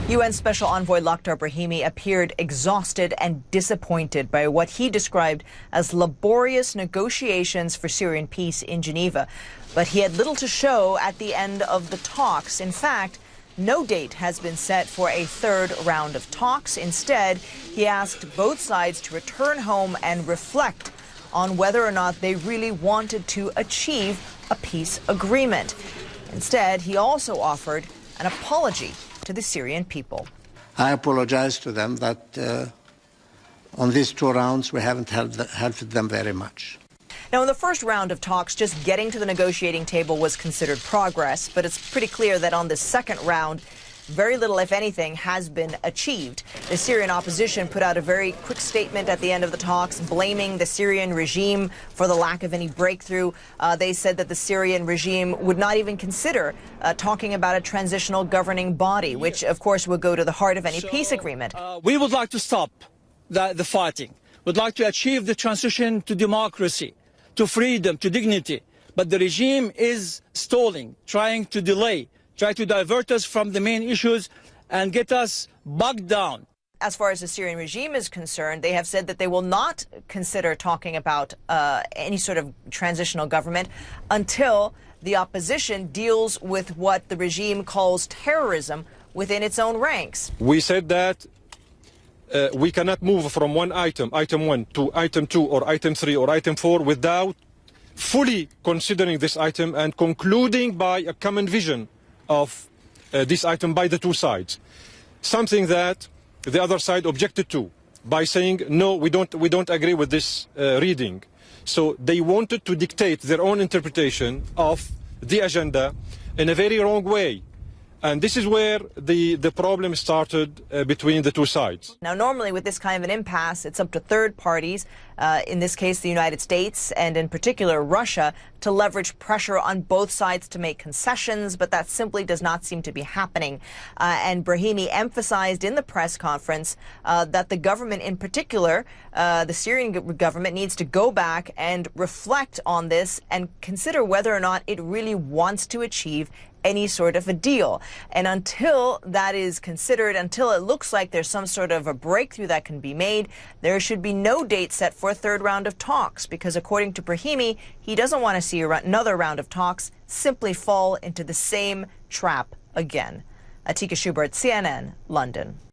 UN Special Envoy Lakhdar Brahimi appeared exhausted and disappointed by what he described as laborious negotiations for Syrian peace in Geneva. But he had little to show at the end of the talks. In fact, no date has been set for a third round of talks. Instead, he asked both sides to return home and reflect on whether or not they really wanted to achieve a peace agreement. Instead, he also offered an apology to the Syrian people. I apologize to them that on these two rounds we haven't helped them very much. Now, in the first round of talks, just getting to the negotiating table was considered progress, but it's pretty clear that on the second round, very little, if anything, has been achieved. The Syrian opposition put out a very quick statement at the end of the talks, blaming the Syrian regime for the lack of any breakthrough. They said that the Syrian regime would not even consider talking about a transitional governing body, which, of course, would go to the heart of any peace agreement. We would like to stop the fighting. We'd like to achieve the transition to democracy, to freedom, to dignity. But the regime is stalling, trying to delay, try to divert us from the main issues and get us bogged down. As far as the Syrian regime is concerned, they have said that they will not consider talking about any sort of transitional government until the opposition deals with what the regime calls terrorism within its own ranks. We said that we cannot move from one item 1, to item 2 or item 3 or item 4 without fully considering this item and concluding by a common vision of this item by the two sides, something that the other side objected to by saying, no, we don't agree with this reading. So they wanted to dictate their own interpretation of the agenda in a very wrong way. And this is where the problem started between the two sides. Now, normally with this kind of an impasse, it's up to third parties, in this case the United States and in particular Russia, to leverage pressure on both sides to make concessions, but that simply does not seem to be happening. And Brahimi emphasized in the press conference that the government in particular, the Syrian government, needs to go back and reflect on this and consider whether or not it really wants to achieve any sort of a deal. And until that is considered, until it looks like there's some sort of a breakthrough that can be made, there should be no date set for a third round of talks, because according to Brahimi, he doesn't want to see another round of talks simply fall into the same trap again. Atika Schubert, CNN, London.